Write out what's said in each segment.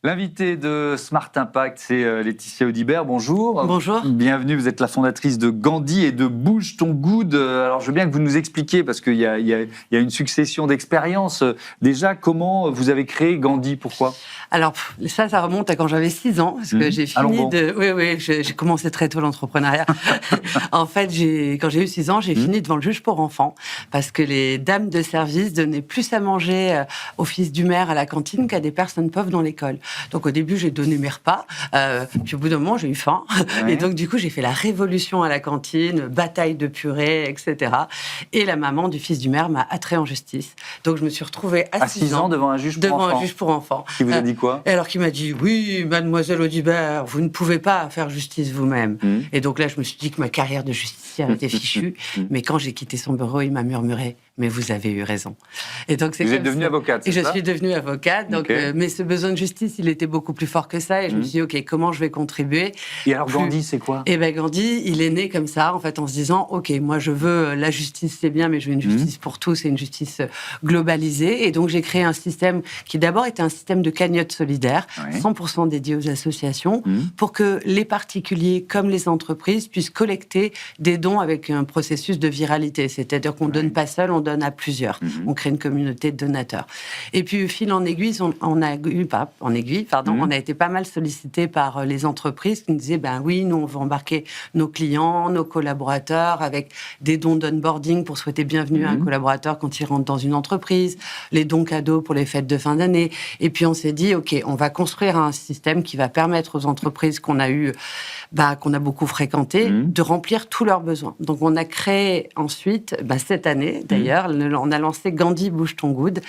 L'invité de Smart Impact, c'est Laetitia Audibert. Bonjour. Bonjour. Bienvenue, vous êtes la fondatrice de Gandhi et de Bouge ton Good. Alors, je veux bien que vous nous expliquiez, parce qu'il y a une succession d'expériences. Déjà, comment vous avez créé Gandhi? Pourquoi? Alors, ça remonte à quand j'avais 6 ans, parce que j'ai fini de... Oui, j'ai commencé très tôt l'entrepreneuriat. En fait, quand j'ai eu 6 ans, j'ai fini devant le juge pour enfants, parce que les dames de service donnaient plus à manger au fils du maire à la cantine qu'à des personnes pauvres dans l'école. Donc, au début, j'ai donné mes repas, puis au bout d'un moment, j'ai eu faim. Ouais. Et donc, du coup, j'ai fait la révolution à la cantine, bataille de purée, etc. Et la maman du fils du maire m'a attrait en justice. Donc, je me suis retrouvée à 6 ans devant un juge pour enfants. Devant un juge pour enfants. Qui vous a dit quoi? Et alors qu'il m'a dit, oui, mademoiselle Audibert, vous ne pouvez pas faire justice vous-même. Et donc là, je me suis dit que ma carrière de justicière était fichue. Mais quand j'ai quitté son bureau, il m'a murmuré, mais vous avez eu raison. Et donc, vous êtes devenue avocate, c'est ça? Et je suis devenue avocate. Donc, mais ce besoin de justice, il était beaucoup plus fort que ça. Et je me suis dit, OK, comment je vais contribuer? Et alors, Gandhi, c'est quoi? Eh bien, Gandhi, il est né comme ça, en fait, en se disant, OK, moi, je veux la justice, c'est bien, mais je veux une justice pour tous et une justice globalisée. Et donc, j'ai créé un système qui, d'abord, était un système de cagnotte solidaire, 100% dédié aux associations, pour que les particuliers comme les entreprises puissent collecter des dons avec un processus de viralité. C'est-à-dire qu'on ne donne pas seul, on donne à plusieurs. On crée une communauté de donateurs. Et puis, fil en aiguille, on a été pas mal sollicité par les entreprises qui nous disaient, ben oui, nous, on veut embarquer nos clients, nos collaborateurs avec des dons d'onboarding pour souhaiter bienvenue à un collaborateur quand il rentre dans une entreprise, les dons cadeaux pour les fêtes de fin d'année. Et puis, on s'est dit, OK, on va construire un système qui va permettre aux entreprises qu'on a beaucoup fréquentées, de remplir tous leurs besoins. Donc, on a créé ensuite, cette année d'ailleurs, on a lancé Gandhi Bouge ton Good,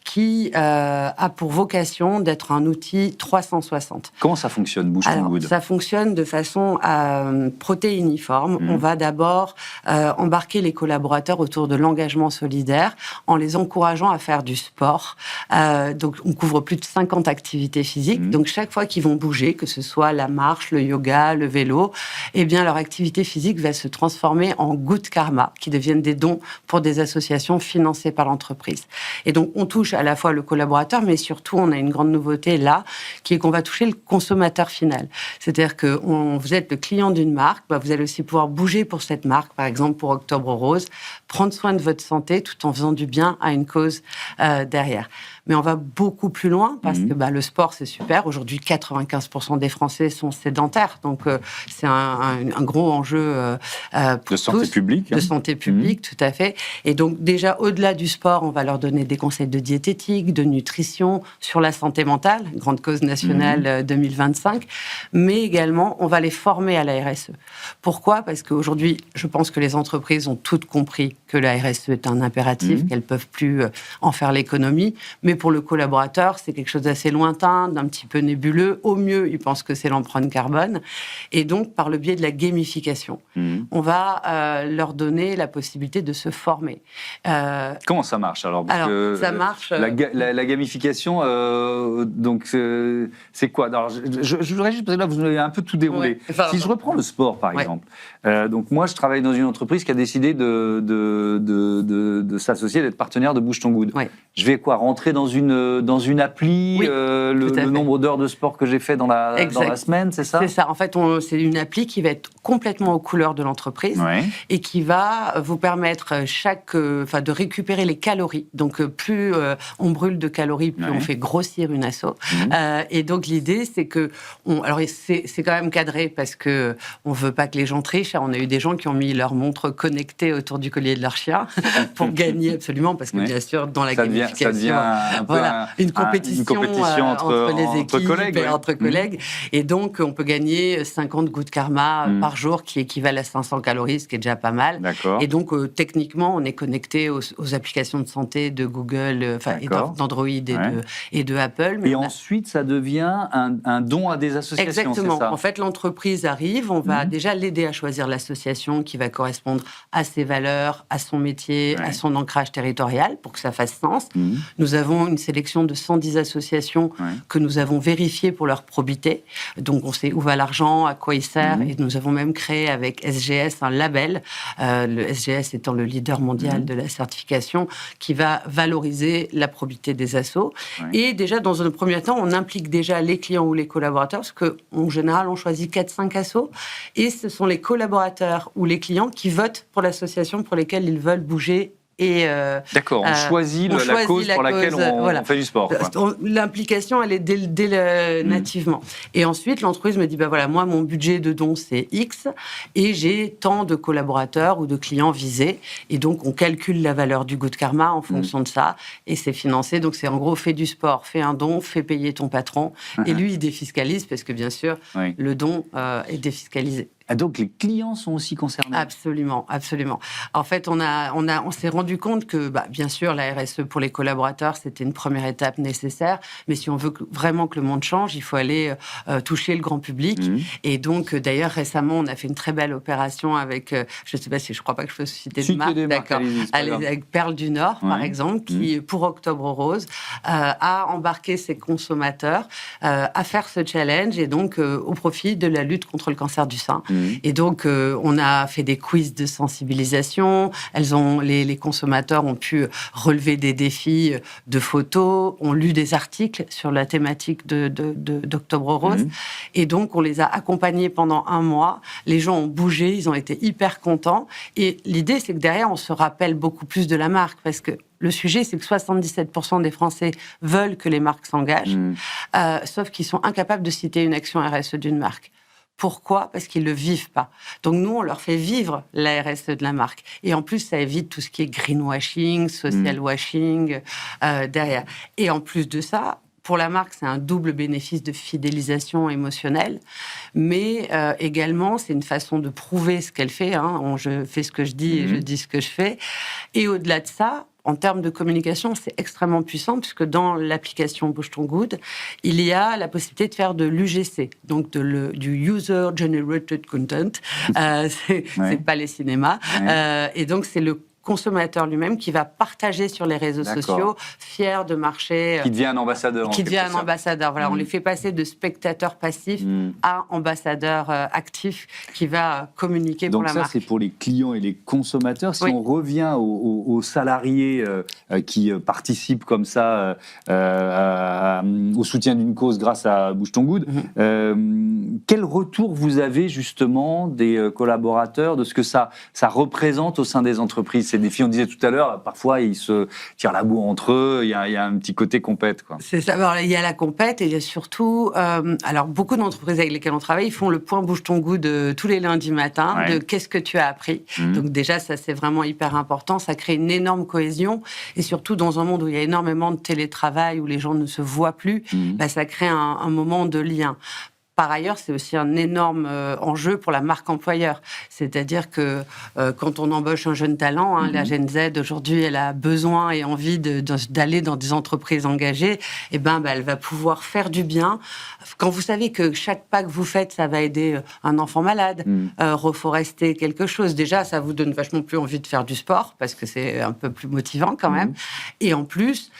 qui a pour vocation d'être un outil 360. Comment ça fonctionne, Bouge ton Good? Ça fonctionne de façon protéiniforme. On va d'abord embarquer les collaborateurs autour de l'engagement solidaire en les encourageant à faire du sport. Donc, on couvre plus de 50 activités physiques. Donc, chaque fois qu'ils vont bouger, que ce soit la marche, le yoga, le vélo, eh bien, leur activité physique va se transformer en good karma, qui deviennent des dons pour des associations financées par l'entreprise. Et donc, on touche à la fois le collaborateur, mais surtout, on a une grande nouveauté là, qui est qu'on va toucher le consommateur final. C'est-à-dire que vous êtes le client d'une marque, vous allez aussi pouvoir bouger pour cette marque, par exemple pour Octobre Rose, prendre soin de votre santé tout en faisant du bien à une cause derrière. Mais on va beaucoup plus loin parce que le sport, c'est super. Aujourd'hui, 95% des Français sont sédentaires. Donc, c'est un gros enjeu pour de santé publique. De santé publique, tout à fait. Et donc, déjà, au-delà du sport, on va leur donner des conseils de diététique, de nutrition, sur la santé mentale, grande cause nationale 2025. Mais également, on va les former à la RSE. Pourquoi? Parce qu'aujourd'hui, je pense que les entreprises ont toutes compris que la RSE est un impératif, qu'elles ne peuvent plus en faire l'économie. Mais pour le collaborateur, c'est quelque chose d'assez lointain, d'un petit peu nébuleux. Au mieux, il pense que c'est l'empreinte carbone. Et donc, par le biais de la gamification, on va leur donner la possibilité de se former. Comment ça marche alors? Ça marche... La gamification, donc c'est quoi? Alors, je voudrais juste, parce que là, vous avez un peu tout déroulé. Si je reprends le sport, par exemple, donc moi, je travaille dans une entreprise qui a décidé de s'associer, d'être partenaire de Bouge ton Good. Je vais rentrer dans une appli, le nombre d'heures de sport que j'ai fait dans la semaine, c'est ça? C'est ça. En fait, c'est une appli qui va être complètement aux couleurs de l'entreprise et qui va vous permettre de récupérer les calories. Donc, plus on brûle de calories, plus on fait grossir une asso. Et donc, l'idée, c'est que... Alors, c'est quand même cadré parce que on veut pas que les gens trichent. On a eu des gens qui ont mis leur montre connectée autour du collier de leur chien pour gagner absolument, parce que bien sûr, dans la gamification, ça devient une compétition entre les équipes, entre collègues. Et donc, on peut gagner 50 good karma par jour, qui équivalent à 500 calories, ce qui est déjà pas mal. Et donc, techniquement, on est connecté aux applications de santé de Google, d'Android et de Apple. Mais ensuite, ça devient un don à des associations. Exactement. C'est ça? En fait, l'entreprise arrive, on va déjà l'aider à choisir l'association qui va correspondre à ses valeurs, à son métier, à son ancrage territorial, pour que ça fasse sens. Nous avons une sélection de 110 associations que nous avons vérifiées pour leur probité. Donc, on sait où va l'argent, à quoi il sert, et nous avons même créé avec SGS un label, le SGS étant le leader mondial de la certification, qui va valoriser la probité des assos. Et déjà, dans un premier temps, on implique déjà les clients ou les collaborateurs, parce qu'en général, on choisit 4-5 assos, et ce sont les collaborateurs ou les clients qui votent pour l'association pour lesquelles ils veulent bouger. D'accord, on choisit la cause pour laquelle on fait du sport. L'implication, elle est nativement. Et ensuite, l'entreprise me dit, voilà, moi, mon budget de dons, c'est X, et j'ai tant de collaborateurs ou de clients visés. Et donc, on calcule la valeur du Good Karma en fonction de ça, et c'est financé. Donc, c'est en gros, fais du sport, fais un don, fais payer ton patron. Et lui, il défiscalise, parce que bien sûr, le don est défiscalisé. Ah, donc les clients sont aussi concernés? Absolument, absolument. En fait, on s'est rendu compte que, bien sûr, la RSE pour les collaborateurs, c'était une première étape nécessaire, mais si on veut vraiment que le monde change, il faut aller toucher le grand public. Et donc, d'ailleurs, récemment, on a fait une très belle opération avec, je ne sais pas si je crois pas que je peux citer de marque, d'accord, avec Perle du Nord, par exemple, qui, pour Octobre Rose, a embarqué ses consommateurs à faire ce challenge, et donc au profit de la lutte contre le cancer du sein. Et donc, on a fait des quiz de sensibilisation. Les consommateurs ont pu relever des défis de photos, ont lu des articles sur la thématique d'Octobre Rose. Et donc, on les a accompagnés pendant 1 mois. Les gens ont bougé, ils ont été hyper contents. Et l'idée, c'est que derrière, on se rappelle beaucoup plus de la marque, parce que le sujet, c'est que 77% des Français veulent que les marques s'engagent, sauf qu'ils sont incapables de citer une action RSE d'une marque. Pourquoi ? Parce qu'ils ne le vivent pas. Donc nous, on leur fait vivre la RSE de la marque. Et en plus, ça évite tout ce qui est greenwashing, social washing derrière. Et en plus de ça, pour la marque, c'est un double bénéfice de fidélisation émotionnelle, mais également, c'est une façon de prouver ce qu'elle fait. Je fais ce que je dis et je dis ce que je fais. Et au-delà de ça, en termes de communication, c'est extrêmement puissant, puisque dans l'application Bouge ton Good, il y a la possibilité de faire de l'UGC, donc du User Generated Content. C'est pas les cinémas. Et donc, c'est le consommateur lui-même qui va partager sur les réseaux sociaux, fier de marcher. Qui devient un ambassadeur. Qui devient un ambassadeur. Voilà, on les fait passer de spectateurs passifs à ambassadeurs actifs qui va communiquer pour la marque. Donc ça, c'est pour les clients et les consommateurs. Si on revient aux salariés qui participent comme ça au soutien d'une cause grâce à Bouge ton Good, quel retour vous avez justement des collaborateurs, de ce que ça représente au sein des entreprises? Ces défis, on disait tout à l'heure, parfois ils se tirent la bourre entre eux, il y a un petit côté compète, quoi. C'est ça, alors, il y a la compète et il y a surtout, alors beaucoup d'entreprises avec lesquelles on travaille, ils font le point Bouge ton Good tous les lundis matins, de qu'est-ce que tu as appris. Donc déjà, ça c'est vraiment hyper important, ça crée une énorme cohésion, et surtout dans un monde où il y a énormément de télétravail, où les gens ne se voient plus, ça crée un moment de lien. Par ailleurs, c'est aussi un énorme enjeu pour la marque employeur. C'est-à-dire que quand on embauche un jeune talent, la Gen Z, aujourd'hui, elle a besoin et envie d'aller dans des entreprises engagées, et elle va pouvoir faire du bien. Quand vous savez que chaque pas que vous faites, ça va aider un enfant malade, reforester quelque chose, déjà, ça vous donne vachement plus envie de faire du sport, parce que c'est un peu plus motivant quand même. Et en plus,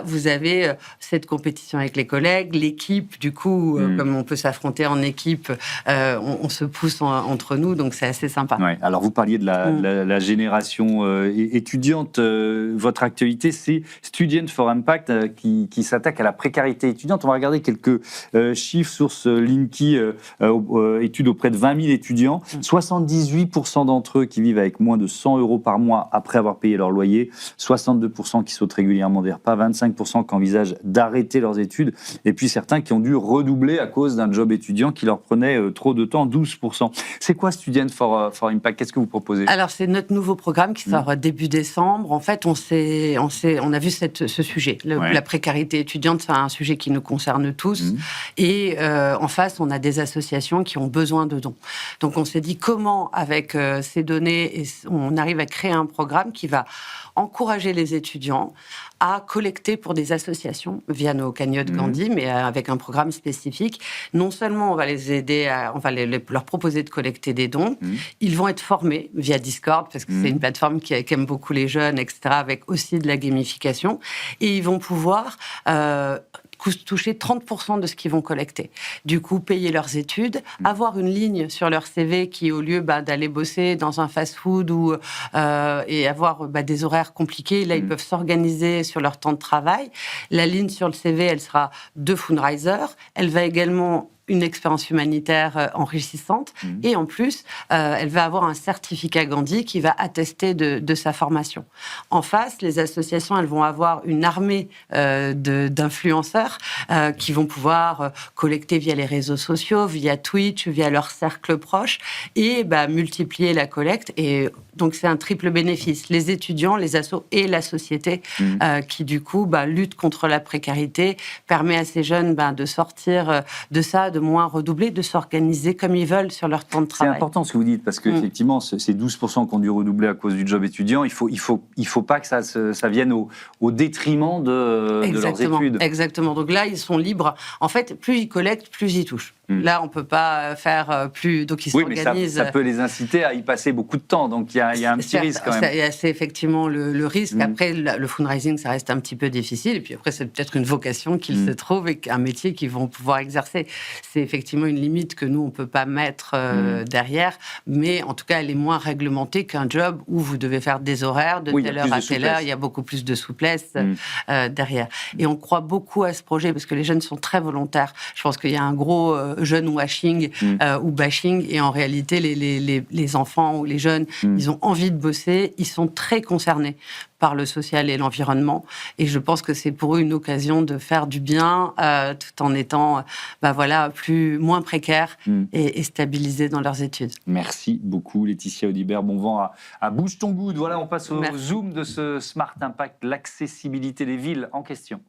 vous avez cette compétition avec les collègues, l'équipe, du coup, comme on peut s'affronter en équipe, on se pousse entre nous, donc c'est assez sympa. Ouais. Alors vous parliez de la génération étudiante. Votre activité, c'est Student for Impact, qui s'attaque à la précarité étudiante. On va regarder quelques chiffres sur ce Linky, étude auprès de 20 000 étudiants. 78% d'entre eux qui vivent avec moins de 100 € par mois après avoir payé leur loyer, 62% qui sautent régulièrement des repas, 25% qui envisagent d'arrêter leurs études, et puis certains qui ont dû redoubler à cause d'un job étudiants qui leur prenaient trop de temps, 12%. C'est quoi Student for Impact? Qu'est-ce que vous proposez? Alors, c'est notre nouveau programme qui sort début décembre. En fait, on a vu ce sujet. La précarité étudiante, c'est un sujet qui nous concerne tous. Et en face, on a des associations qui ont besoin de dons. Donc, on s'est dit comment, avec ces données, on arrive à créer un programme qui va encourager les étudiants à collecter pour des associations via nos cagnottes Gandhi, mais avec un programme spécifique, non seulement seulement on va les aider, on va leur proposer de collecter des dons, ils vont être formés via Discord, parce que c'est une plateforme qui aime beaucoup les jeunes, etc., avec aussi de la gamification, et ils vont pouvoir toucher 30% de ce qu'ils vont collecter. Du coup, payer leurs études, avoir une ligne sur leur CV qui, au lieu d'aller bosser dans un fast-food et avoir des horaires compliqués, là, ils peuvent s'organiser sur leur temps de travail. La ligne sur le CV, elle sera de Fundraiser. Elle va également une expérience humanitaire enrichissante et en plus, elle va avoir un certificat Gandhi qui va attester de sa formation. En face, les associations, elles vont avoir une armée d'influenceurs qui vont pouvoir collecter via les réseaux sociaux, via Twitch, via leur cercle proche et multiplier la collecte. Et donc, c'est un triple bénéfice. Les étudiants, les assos et la société qui, du coup, luttent contre la précarité, permet à ces jeunes de sortir de ça, de moins redoubler, de s'organiser comme ils veulent sur leur temps de travail. C'est important ce que vous dites, parce qu'effectivement, ces 12% qui ont dû redoubler à cause du job étudiant, il faut pas que ça vienne au détriment de leurs études. Exactement. Donc là, ils sont libres. En fait, plus ils collectent, plus ils touchent. Là, on ne peut pas faire plus... Donc, ils s'organisent. Mais ça peut les inciter à y passer beaucoup de temps. Donc, il y a un petit risque quand même. C'est effectivement le risque. Après, le fundraising, ça reste un petit peu difficile. Et puis après, c'est peut-être une vocation qu'ils se trouvent et un métier qu'ils vont pouvoir exercer. C'est effectivement une limite que nous, on ne peut pas mettre derrière. Mais en tout cas, elle est moins réglementée qu'un job où vous devez faire des horaires de telle heure à telle heure. Il y a beaucoup plus de souplesse derrière. Et on croit beaucoup à ce projet parce que les jeunes sont très volontaires. Je pense qu'il y a un gros jeune washing ou bashing. Et en réalité, les enfants ou les jeunes, ils ont envie de bosser. Ils sont très concernés par le social et l'environnement. Et je pense que c'est pour eux une occasion de faire du bien tout en étant moins précaires et stabilisés dans leurs études. Merci beaucoup Laetitia Audibert. Bon vent à Bouge ton Good. Voilà, on passe au zoom de ce Smart Impact, l'accessibilité des villes en question.